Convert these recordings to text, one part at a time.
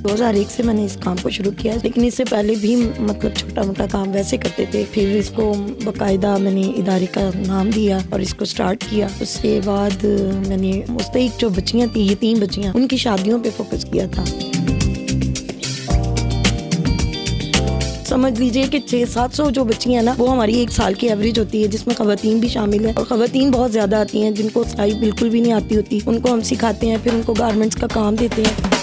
2001 से मैंने इस काम को शुरू किया, लेकिन इससे पहले भी मतलब छोटा मोटा काम वैसे करते थे। फिर इसको बाकायदा मैंने इदारे का नाम दिया और इसको स्टार्ट किया। उसके बाद मैंने मुस्तहिक जो बच्चियाँ थी, यतीम बच्चियाँ, उनकी शादियों पे फोकस किया था। समझ लीजिए कि 600-700 जो बच्चियाँ ना, वो हमारी एक साल की एवरेज होती है, जिसमें ख़वातीन भी शामिल है। और ख़वातीन बहुत ज़्यादा आती हैं जिनको सिलाई बिल्कुल भी नहीं आती होती, उनको हम सिखाते हैं, फिर उनको गारमेंट्स का काम देते हैं।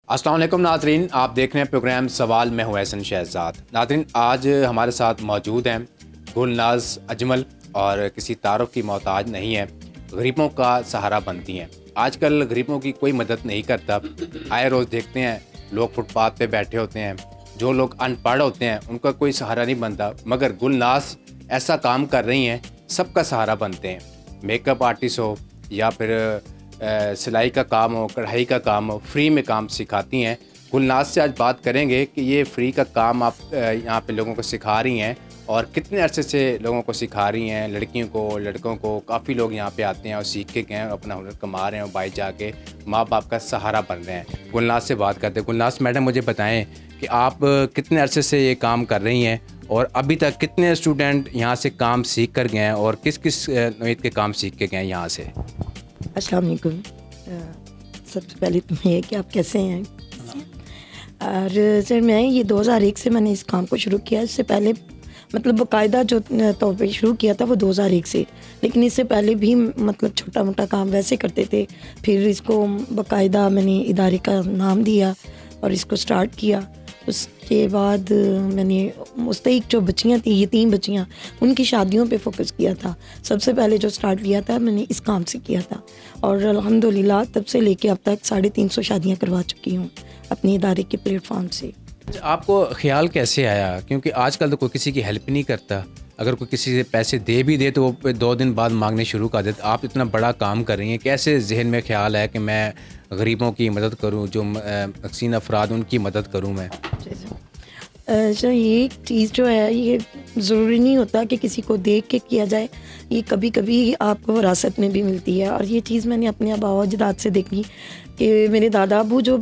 अस्सलाम वालेकुम नाज़रीन, आप देख रहे हैं प्रोग्राम सवाल। मैं हूं एहसन शहजाद। नाज़रीन, आज हमारे साथ मौजूद हैं गुलनाज अजमल और किसी तारुफ की मोहताज नहीं है, गरीबों का सहारा बनती हैं। आजकल गरीबों की कोई मदद नहीं करता। आए रोज़ देखते हैं लोग फुटपाथ पे बैठे होते हैं, जो लोग अनपढ़ होते हैं उनका कोई सहारा नहीं बनता, मगर गुलनाज ऐसा काम कर रही हैं, सबका सहारा बनते हैं। मेकअप आर्टिस्ट हो या फिर सिलाई का काम हो, कढ़ाई का काम हो, फ्री में काम सिखाती हैं। गुलनाज से आज बात करेंगे कि ये फ्री का काम आप यहाँ पे लोगों को सिखा रही हैं और कितने अरसे से लोगों को सिखा रही हैं, लड़कियों को, लड़कों को। काफ़ी लोग यहाँ पे आते हैं और सीख के गए हैं, अपना हुनर कमा रहे हैं और बाहर जाके माँ बाप का सहारा बन रहे हैं। गुलनाज से बात करते हैं। गुलनाज मैडम, मुझे बताएं कि आप कितने अरसे से ये काम कर रही हैं और अभी तक कितने स्टूडेंट यहाँ से काम सीख कर गए हैं और किस किस नौइयत के काम सीख के गए हैं यहाँ से? अस्सलाम वालेकुम। सबसे पहले तो ये कि आप कैसे हैं। और सर, मैं ये 2001 से मैंने इस काम को शुरू किया। इससे पहले मतलब बाकायदा जो तौर पे शुरू किया था वो 2001 से, लेकिन इससे पहले भी मतलब छोटा मोटा काम वैसे करते थे। फिर इसको बाकायदा मैंने इदारे का नाम दिया और इसको स्टार्ट किया। उसके बाद मैंने मुस्तहिक जो बच्चियाँ थी, यतीम बच्चियाँ, उनकी शादियों पे फोकस किया था। सबसे पहले जो स्टार्ट किया था मैंने इस काम से किया था और अल्हम्दुलिल्लाह तब से लेके अब तक 350 शादियाँ करवा चुकी हूँ अपने इदारे के प्लेटफॉर्म से। आपको ख्याल कैसे आया? क्योंकि आजकल तो कोई किसी की हेल्प नहीं करता। अगर कोई किसी से पैसे दे भी दे तो वो 2 दिन बाद मांगने शुरू कर देते। आप इतना बड़ा काम कर रही हैं, कैसे जहन में ख्याल है कि मैं गरीबों की मदद करूं, जो नक्सीन अफराद उनकी मदद करूं मैं? अच्छा, ये चीज़ जो है ये ज़रूरी नहीं होता कि किसी को देख के किया जाए। ये कभी कभी आपको विरासत में भी मिलती है और ये चीज़ मैंने अपने आबा व अजदाद से देखी कि मेरे दादा अबू जो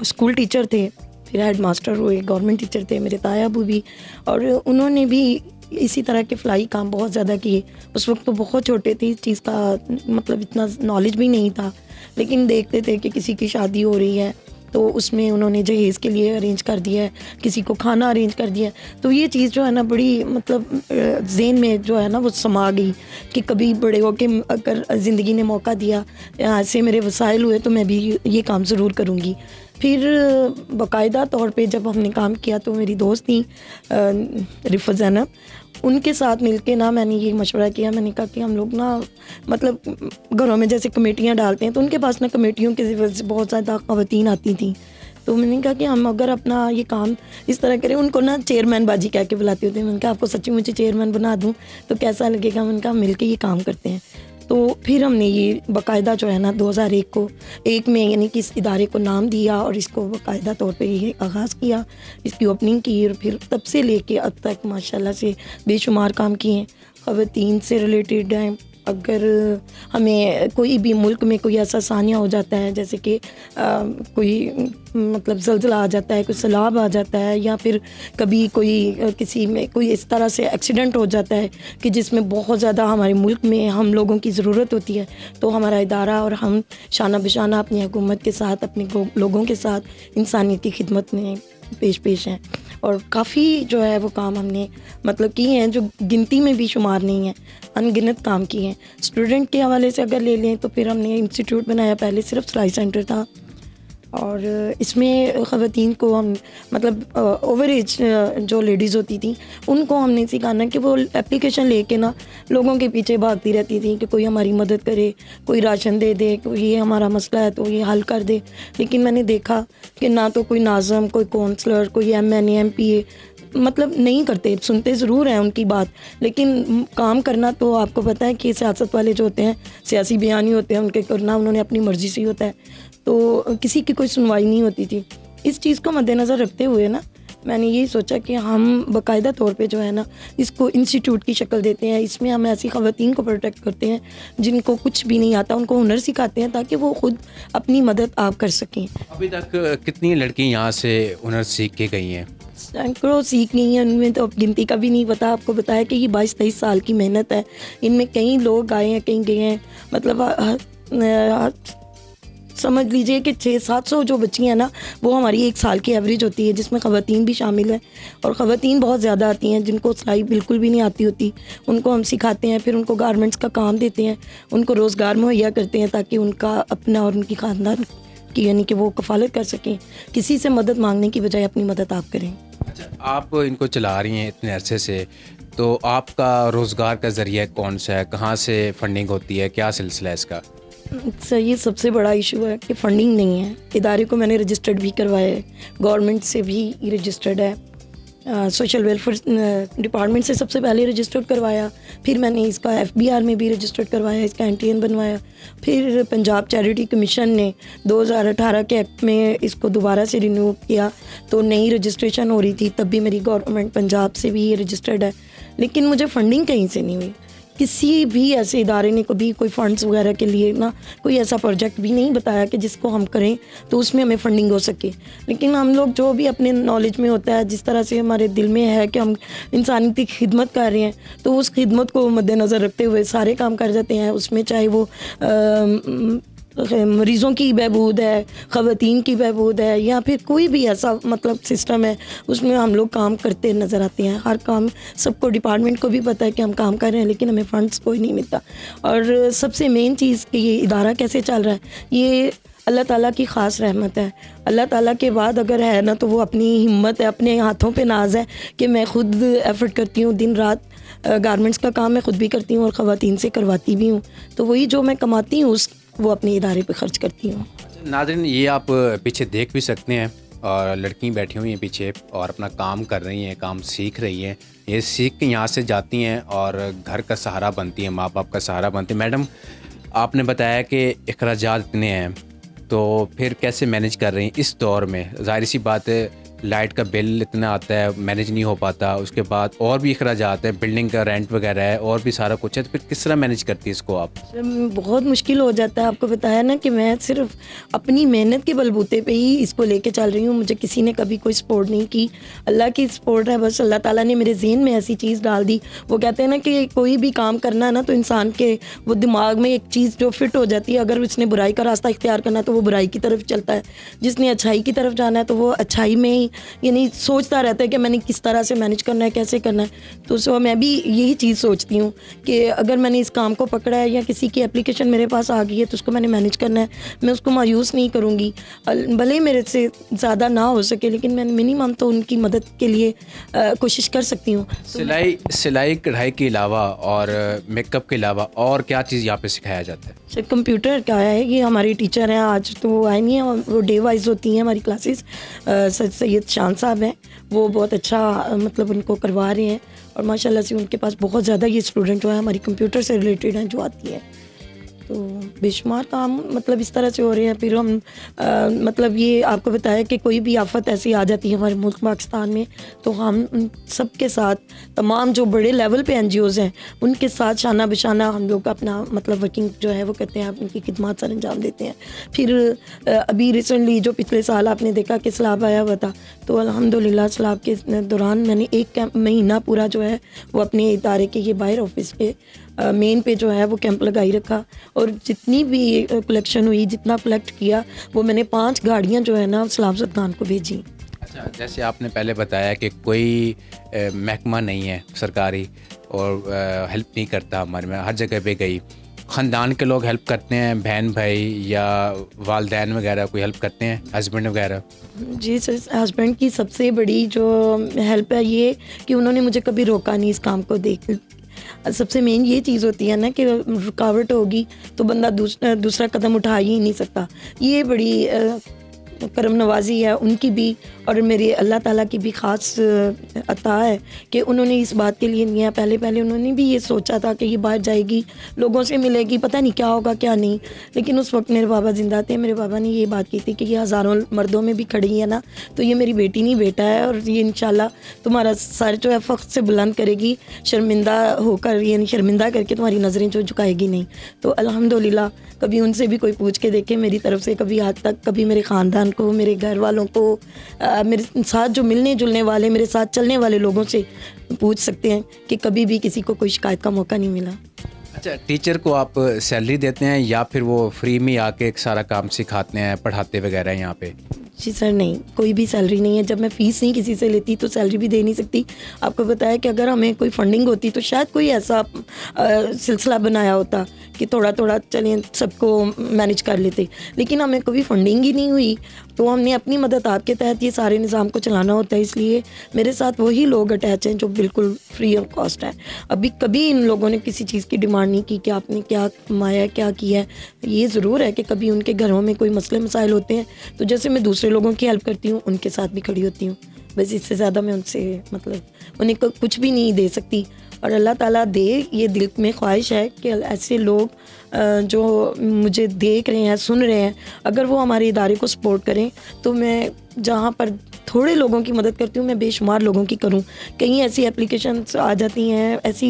स्कूल टीचर थे, फिर हेड मास्टर हुए, गवर्नमेंट टीचर थे मेरे ताया अबू भी, और उन्होंने भी इसी तरह के फ्लाई काम बहुत ज़्यादा किए। उस वक्त तो बहुत छोटे थे, इस चीज़ का मतलब इतना नॉलेज भी नहीं था, लेकिन देखते थे कि किसी की शादी हो रही है तो उसमें उन्होंने जहेज़ के लिए अरेंज कर दिया है, किसी को खाना अरेंज कर दिया है। तो ये चीज़ जो है ना बड़ी मतलब ज़हन में जो है ना वो समा गई कि कभी बड़े हो के अगर ज़िंदगी ने मौका दिया, ऐसे मेरे वसाइल हुए तो मैं भी ये काम ज़रूर करूँगी। फिर बाकायदा तौर पे जब हमने काम किया तो मेरी दोस्त थी रिफ़त ज़ैनब, उनके साथ मिलके ना मैंने ये मशवरा किया। मैंने कहा कि हम लोग ना मतलब घरों में जैसे कमेटियाँ डालते हैं तो उनके पास ना कमेटियों की वजह से बहुत ज़्यादा ख़वातीन आती थी। तो मैंने कहा कि हम अगर अपना ये काम इस तरह करें, उनको ना चेयरमैन बाजी कह के बुलाती होती है। मैंने कहा आपको सच्ची मुझे चेयरमैन बना दूँ तो कैसा लगेगा? मैंने कहा मिल के ये काम करते हैं। तो फिर हमने ये बाकायदा जो है ना 2001 में यानी कि इस इदारे को नाम दिया और इसको बाकायदा तौर पे ये आगाज़ किया, इसकी ओपनिंग की और फिर तब से लेके अब तक माशाल्लाह से बेशुमार काम किए हैं। ख़वातीन से रिलेटेड हैं। अगर हमें कोई भी मुल्क में कोई ऐसा सानिया हो जाता है, जैसे कि कोई मतलब ज़लज़ला आ जाता है, कोई सैलाब आ जाता है, या फिर कभी कोई किसी में कोई इस तरह से एक्सीडेंट हो जाता है कि जिसमें बहुत ज़्यादा हमारे मुल्क में हम लोगों की ज़रूरत होती है, तो हमारा इदारा और हम शाना बशाना अपनी हुकूमत के साथ, अपने लोगों के साथ इंसानियत की खिदमत में पेश हैं। और काफ़ी जो है वो काम हमने मतलब किए हैं जो गिनती में भी शुमार नहीं है, अनगिनत काम किए हैं। स्टूडेंट के हवाले से अगर ले लें तो फिर हमने इंस्टीट्यूट बनाया, पहले सिर्फ सिलाई सेंटर था और इसमें ख़वातीन को हम मतलब ओवर एज जो लेडीज़ होती थी उनको हमने सिखाना कि वो एप्लीकेशन लेके ना लोगों के पीछे भागती रहती थी कि कोई हमारी मदद करे, कोई राशन दे दे, कोई ये हमारा मसला है तो ये हल कर दे। लेकिन मैंने देखा कि ना तो कोई नाज़म, कोई काउंसलर, कोई MNA MPA मतलब नहीं करते, सुनते ज़रूर हैं उनकी बात, लेकिन काम करना तो आपको पता है कि सियासत वाले जो होते हैं सियासी बयानी होते हैं, उनके करना उन्होंने अपनी मर्ज़ी से ही होता है, तो किसी की कोई सुनवाई नहीं होती थी। इस चीज़ को मद्देनज़र रखते हुए ना मैंने यही सोचा कि हम बाकायदा तौर पे जो है ना इसको इंस्टीट्यूट की शक्ल देते हैं। इसमें हम ऐसी ख़वातीन को प्रोटेक्ट करते हैं जिनको कुछ भी नहीं आता, उनको हुनर सिखाते हैं ताकि वो ख़ुद अपनी मदद आप कर सकें। अभी तक कितनी लड़की यहाँ से हुनर सीख के गई हैं? सैकड़ों सीख गई हैं, उनमें तो अब गिनती का भी नहीं पता। आपको बताया कि ये 22-23 साल की मेहनत है। इनमें कई लोग आए हैं, कहीं गए हैं, मतलब समझ लीजिए कि 600-700 जो बच्ची हैं ना वो हमारी 1 साल की एवरेज होती है, जिसमें ख़वातीन भी शामिल हैं। और ख़वातीन बहुत ज़्यादा आती हैं जिनको सिलाई बिल्कुल भी नहीं आती होती, उनको हम सिखाते हैं, फिर उनको गारमेंट्स का काम देते हैं, उनको रोज़गार मुहैया करते हैं ताकि उनका अपना और उनकी ख़ानदान की यानी कि वो कफ़ालत कर सकें। किसी से मदद मांगने की बजाय अपनी मदद आप करें। अच्छा, आप इनको चला रही हैं इतने अरसे से, तो आपका रोज़गार का ज़रिया कौन सा है? कहाँ से फंडिंग होती है? क्या सिलसिला है इसका? सर ये सबसे बड़ा इशू है कि फ़ंडिंग नहीं है। इदारे को मैंने रजिस्टर्ड भी करवाया है, गवर्नमेंट से भी रजिस्टर्ड है, सोशल वेलफेयर डिपार्टमेंट से सबसे पहले रजिस्टर्ड करवाया, फिर मैंने इसका FBR में भी रजिस्टर्ड करवाया, इसका NTN बनवाया, फिर पंजाब चैरिटी कमीशन ने 2018 के एक्ट में इसको दोबारा से रिन्यू किया, तो नई रजिस्ट्रेशन हो रही थी, तब भी मेरी गवर्नमेंट पंजाब से भी ये रजिस्टर्ड है। लेकिन मुझे फ़ंडिंग कहीं से नहीं हुई, किसी भी ऐसे इदारे ने कभी कोई फ़ंड्स वगैरह के लिए ना कोई ऐसा प्रोजेक्ट भी नहीं बताया कि जिसको हम करें तो उसमें हमें फ़ंडिंग हो सके। लेकिन हम लोग जो भी अपने नॉलेज में होता है, जिस तरह से हमारे दिल में है कि हम इंसानियत की खिदमत कर रहे हैं, तो उस खिदमत को मद्देनज़र रखते हुए सारे काम कर जाते हैं। उसमें चाहे वो मरीज़ों की बहबूद है, ख़वातीन की बहबूद है, या फिर कोई भी ऐसा मतलब सिस्टम है, उसमें हम लोग काम करते नज़र आते हैं। हर काम सबको, डिपार्टमेंट को भी पता है कि हम काम कर रहे हैं, लेकिन हमें फ़ंड्स कोई नहीं मिलता। और सबसे मेन चीज़ कि ये इदारा कैसे चल रहा है, ये अल्लाह ताला की ख़ास रहमत है। अल्लाह ताला के बाद अगर है ना तो वो अपनी हिम्मत है, अपने हाथों पे नाज है कि मैं ख़ुद एफ़र्ट करती हूँ, दिन रात गारमेंट्स का काम मैं ख़ुद भी करती हूँ और ख़वातीन से करवाती भी हूँ। तो वही जो मैं कमाती हूँ वो अपने इदारे पे खर्च करती हूँ। नाज़रीन, ये आप पीछे देख भी सकते हैं, और लड़की बैठी हुई हैं पीछे और अपना काम कर रही हैं, काम सीख रही हैं। ये सीख के यहाँ से जाती हैं और घर का सहारा बनती हैं, माँ बाप का सहारा बनती हैं। मैडम, आपने बताया कि अखराजात इतने हैं, तो फिर कैसे मैनेज कर रही हैं इस दौर में? ज़ाहिर सी बात है, लाइट का बिल इतना आता है, मैनेज नहीं हो पाता, उसके बाद और भी अखराजात हैं, बिल्डिंग का रेंट वगैरह है, और भी सारा कुछ है, तो फिर किस तरह मैनेज करती है इसको आप? बहुत मुश्किल हो जाता है। आपको बताया ना कि मैं सिर्फ अपनी मेहनत के बलबूते पे ही इसको लेके चल रही हूँ। मुझे किसी ने कभी कोई सपोर्ट नहीं की, अल्लाह की सपोर्ट है बस। अल्लाह ताला ने मेरे ज़हन में ऐसी चीज़ डाल दी। वो कहते हैं ना कि कोई भी काम करना है ना तो इंसान के वो दिमाग में एक चीज़ जो फिट हो जाती है, अगर उसने बुराई का रास्ता इख्तियार करना है तो वो बुराई की तरफ चलता है, जिसने अच्छाई की तरफ जाना है तो वो अच्छाई में ही यानी सोचता रहता है कि मैंने किस तरह से मैनेज करना है, कैसे करना है। तो सो मैं भी यही चीज़ सोचती हूँ कि अगर मैंने इस काम को पकड़ा है या किसी की एप्लीकेशन मेरे पास आ गई है तो उसको मैंने मैनेज करना है, मैं उसको मायूस नहीं करूँगी। भले ही मेरे से ज़्यादा ना हो सके, लेकिन मैं मिनिमम तो उनकी मदद के लिए कोशिश कर सकती हूँ। सिलाई कढ़ाई के अलावा और मेकअप के अलावा और क्या चीज़ यहाँ पे सिखाया जाता है? सर कंप्यूटर का है, ये हमारे टीचर हैं, आज तो वो आए नहीं हैं, वो डे वाइज होती हैं हमारी क्लासेस। सर सैयद शान साहब हैं, वो बहुत अच्छा मतलब उनको करवा रहे हैं, और माशाल्लाह से उनके पास बहुत ज़्यादा ये स्टूडेंट जो है हमारी कंप्यूटर से रिलेटेड हैं जो आती है। तो बेशुमार काम मतलब इस तरह से हो रहे हैं। फिर हम मतलब ये आपको बताया कि कोई भी आफत ऐसी आ जाती है हमारे मुल्क पाकिस्तान में, तो हम उन सब के साथ, तमाम जो बड़े लेवल पे NGOs हैं उनके साथ शाना बिशाना हम लोग अपना मतलब वर्किंग जो है वो करते हैं, उनकी खिदमत सर अंजाम देते हैं। फिर अभी रिसेंटली जो पिछले साल आपने देखा कि सैलाब आया हुआ था, तो अल्हम्दुलिल्लाह सैलाब के दौरान मैंने 1 महीना पूरा जो है वो अपने इदारे के ये बाहर ऑफिस पे मेन पे जो है वो कैंप लगाई रखा, और जितनी भी कलेक्शन हुई, जितना कलेक्ट किया, वो मैंने 5 गाड़ियाँ जो है ना सैलाब ज़दगान को भेजी। अच्छा, जैसे आपने पहले बताया कि कोई महकमा नहीं है सरकारी और हेल्प नहीं करता हमारे में, हर जगह पे गई, ख़ानदान के लोग हेल्प करते हैं, बहन भाई या वालदैन वगैरह कोई हेल्प करते हैं, हस्बैंड वगैरह? जी सर, हस्बैंड की सबसे बड़ी जो हेल्प है ये कि उन्होंने मुझे कभी रोका नहीं इस काम को देख। सबसे मेन ये चीज़ होती है ना कि रुकावट होगी तो बंदा दूसरा कदम उठा ही नहीं सकता। ये बड़ी करम नवाजी है उनकी भी और मेरे अल्लाह ताला की भी ख़ास अता है कि उन्होंने इस बात के लिए नहीं है। पहले पहले उन्होंने भी ये सोचा था कि ये बाहर जाएगी, लोगों से मिलेगी, पता नहीं क्या होगा क्या नहीं, लेकिन उस वक्त मेरे बाबा ज़िंदा थे। मेरे बाबा ने ये बात की थी कि ये हज़ारों मर्दों में भी खड़ी है ना, तो ये मेरी बेटी नहीं बेटा है, और ये इंशाल्लाह तुम्हारा सर जो है फ़ख्र से बुलंद करेगी, शर्मिंदा होकर, यानी शर्मिंदा करके तुम्हारी नज़रें जो झुकाएगी नहीं। तो अल्हम्दुलिल्लाह कभी उनसे भी कोई पूछ के देखे मेरी तरफ से, कभी आज तक कभी मेरे ख़ानदान को, मेरे घर वालों को, मेरे साथ जो मिलने जुलने वाले, मेरे साथ चलने वाले लोगों से पूछ सकते हैं कि कभी भी किसी को कोई शिकायत का मौका नहीं मिला। अच्छा, टीचर को आप सैलरी देते हैं या फिर वो फ्री में आके एक सारा काम सिखाते हैं, पढ़ाते वगैरह हैं यहाँ पे? जी सर, नहीं, कोई भी सैलरी नहीं है। जब मैं फ़ीस नहीं किसी से लेती तो सैलरी भी दे नहीं सकती। आपको बताया कि अगर हमें कोई फंडिंग होती तो शायद कोई ऐसा सिलसिला बनाया होता कि थोड़ा थोड़ा चलें सबको मैनेज कर लेते, लेकिन हमें कभी फंडिंग ही नहीं हुई। तो हमने अपनी मदद आपके तहत ये सारे निज़ाम को चलाना होता है, इसलिए मेरे साथ वही लोग अटैच हैं जो बिल्कुल फ्री ऑफ कॉस्ट हैं। अभी कभी इन लोगों ने किसी चीज़ की डिमांड नहीं की कि आपने क्या कमाया, क्या किया है। ये ज़रूर है कि कभी उनके घरों में कोई मसले मसाइल होते हैं तो जैसे मैं दूसरे लोगों की हेल्प करती हूँ, उनके साथ भी खड़ी होती हूँ। बस इससे ज़्यादा मैं उनसे उन्हें कुछ भी नहीं दे सकती। और अल्लाह ताला दे, ये दिल में ख्वाहिश है कि ऐसे लोग जो मुझे देख रहे हैं, सुन रहे हैं, अगर वो हमारे इदारे को सपोर्ट करें तो मैं जहाँ पर थोड़े लोगों की मदद करती हूँ मैं बेशुमार लोगों की करूँ। कहीं ऐसी एप्लीकेशंस आ जाती हैं, ऐसी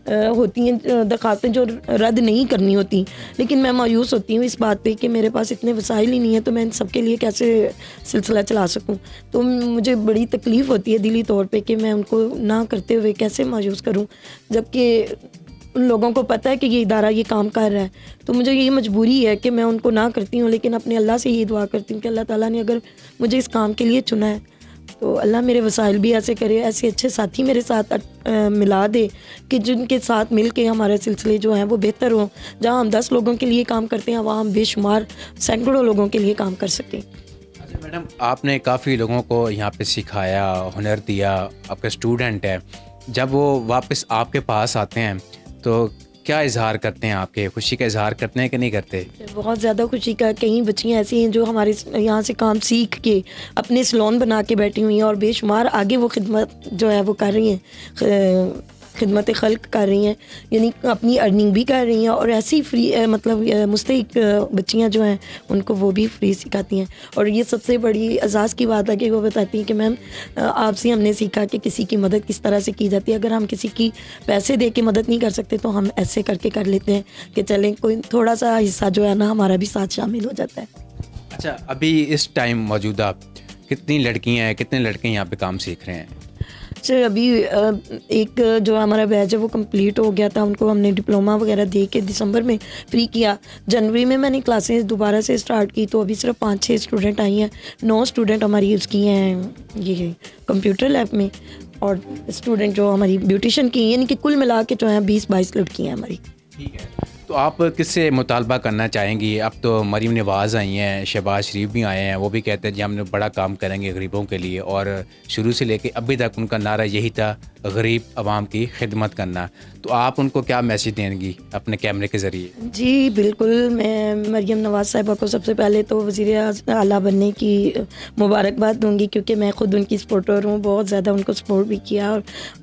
होती हैं दरखास्तें जो रद्द नहीं करनी होती, लेकिन मैं मायूस होती हूँ इस बात पे कि मेरे पास इतने वसाइल ही नहीं है तो मैं इन सब के लिए कैसे सिलसिला चला सकूँ। तो मुझे बड़ी तकलीफ़ होती है दिली तौर पे कि मैं उनको ना करते हुए कैसे मायूस करूँ, जबकि उन लोगों को पता है कि ये इदारा ये काम कर रहा है। तो मुझे ये मजबूरी है कि मैं उनको ना करती हूँ, लेकिन अपने अल्लाह से ये दुआ करती हूँ कि अल्लाह ताला ने अगर मुझे इस काम के लिए चुना है तो अल्लाह मेरे वसाइल भी ऐसे करे, ऐसे अच्छे साथी मेरे साथ मिला दे कि जिनके साथ मिल के हमारे सिलसिले जो हैं वो बेहतर हों। जहाँ हम 10 लोगों के लिए काम करते हैं वहाँ हम बेशुमार सैकड़ों लोगों के लिए काम कर सकें। अच्छा मैडम, आपने काफ़ी लोगों को यहाँ पे सिखाया, हुनर दिया, आपके स्टूडेंट हैं, जब वो वापस आपके पास आते हैं तो क्या इजहार करते हैं? आपके खुशी का इजहार करते हैं कि नहीं करते? बहुत ज़्यादा खुशी का। कई बच्चियाँ ऐसी हैं जो हमारे यहाँ से काम सीख के अपने सलोन बना के बैठी हुई हैं और बेशुमार आगे वो खिदमत जो है वो कर रही हैं, खिदमत खल्क कर रही हैं, यानी अपनी अर्निंग भी कर रही हैं। और ऐसी फ्री मतलब मुस्तहिक बच्चियाँ जो हैं उनको वो भी फ्री सिखाती हैं। और ये सबसे बड़ी एजाज़ की बात है कि वो बताती हैं कि मैम आपसे हमने सीखा कि किसी की मदद किस तरह से की जाती है। अगर हम किसी की पैसे दे के मदद नहीं कर सकते तो हम ऐसे करके कर लेते हैं कि चलें कोई थोड़ा सा हिस्सा जो है ना हमारा भी साथ शामिल हो जाता है। अच्छा, अभी इस टाइम मौजूदा कितनी लड़कियाँ हैं, कितने लड़के यहाँ पे काम सीख रहे हैं? सर अभी एक जो हमारा बैच है वो कंप्लीट हो गया था, उनको हमने डिप्लोमा वगैरह दे के दिसंबर में फ्री किया। जनवरी में मैंने क्लासेस दोबारा से स्टार्ट की तो अभी सिर्फ 5-6 स्टूडेंट आई हैं। 9 स्टूडेंट हमारी उसकी हैं ये कंप्यूटर लैब में, और स्टूडेंट जो हमारी ब्यूटिशन की, यानी कि कुल मिला के जो है 20-22 लड़की हैं हमारी। ठीक है, तो आप किससे मुतालबा करना चाहेंगी? अब तो मरीम नवाज़ आई हैं, शहबाज शरीफ भी आए हैं, वो भी कहते हैं जी हमने बड़ा काम करेंगे गरीबों के लिए, और शुरू से लेके अभी तक उनका नारा यही था गरीब आवाम की खिदमत करना। तो आप उनको क्या मैसेज देंगी अपने कैमरे के ज़रिए? जी बिल्कुल, मैं मरीम नवाज़ साहिबा को सबसे पहले तो वज़ीर आला बनने की मुबारकबाद दूंगी, क्योंकि मैं ख़ुद उनकी सपोर्टर हूँ, बहुत ज़्यादा उनको सपोर्ट भी किया।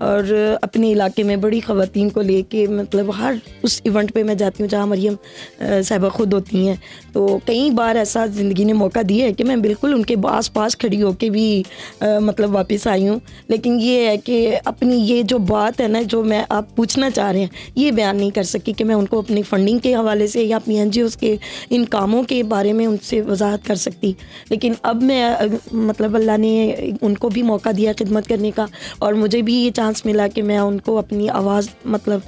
और अपने इलाके में बड़ी ख़वातीन को लेके मतलब हर उस इवेंट पे मैं जाती हूँ जहाँ मरीम साहिबा ख़ुद होती हैं। तो कई बार ऐसा ज़िंदगी ने मौका दिया है कि मैं बिल्कुल उनके आस पास खड़ी होकर भी मतलब वापस आई हूँ। लेकिन ये है कि अपनी ये जो बात है ना, जो मैं आप पूछना चाह रहे हैं, ये बयान नहीं कर सकी कि मैं उनको अपनी फ़ंडिंग के हवाले से या अपनी NGOs के इन कामों के बारे में उनसे वजाहत कर सकती। लेकिन अब मैं मतलब अल्लाह ने उनको भी मौका दिया खिदमत करने का, और मुझे भी ये चांस मिला कि मैं उनको अपनी आवाज़ मतलब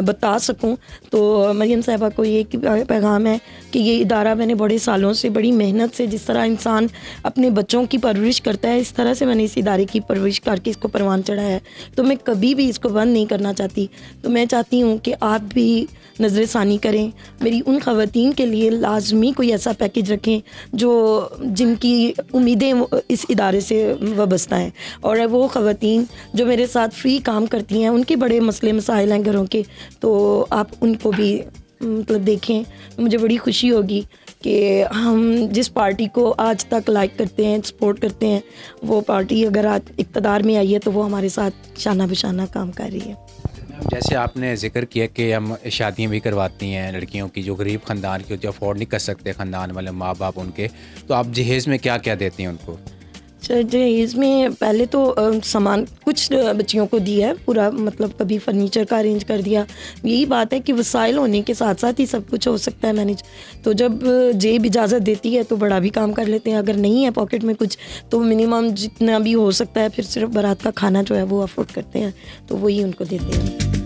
बता सकूं। तो मरीम साहिबा को ये पैगाम है कि ये इदारा मैंने बड़े सालों से बड़ी मेहनत से, जिस तरह इंसान अपने बच्चों की परवरिश करता है, इस तरह से मैंने इस इदारे की परवरिश करके इसको परवान चढ़ाया है। तो मैं कभी भी इसको बंद नहीं करना चाहती। तो मैं चाहती हूँ कि आप भी नज़र सानी करें, मेरी उन ख़वातीन के लिए लाजमी कोई ऐसा पैकेज रखें जो जिनकी उम्मीदें इस इदारे से वाबस्ता हैं। और वो ख़वातीन जो मेरे साथ फ्री काम करती हैं, उनके बड़े मसले मसाइल हैं घरों के, तो आप उनको भी मतलब देखें। मुझे बड़ी खुशी होगी कि हम जिस पार्टी को आज तक लाइक करते हैं, सपोर्ट करते हैं, वो पार्टी अगर आज इक़्तिदार में आई है तो वो हमारे साथ शाना बिशाना काम कर रही है। जैसे आपने जिक्र किया कि हम शादियां भी करवाती हैं लड़कियों की जो गरीब ख़ानदान की, जो अफोर्ड नहीं कर सकते ख़ानदान वाले माँ बाप उनके, तो आप जहेज़ में क्या क्या देती हैं उनको? सर जहेज़ में पहले तो सामान कुछ बच्चियों को दिया है पूरा, मतलब कभी फर्नीचर का अरेंज कर दिया। यही बात है कि वसाइल होने के साथ साथ ही सब कुछ हो सकता है मैनेज। तो जब जेब इजाज़त देती है तो बड़ा भी काम कर लेते हैं, अगर नहीं है पॉकेट में कुछ तो मिनिमम जितना भी हो सकता है फिर सिर्फ बारात का खाना जो है वो अफोर्ड करते हैं, तो वही उनको देते हैं।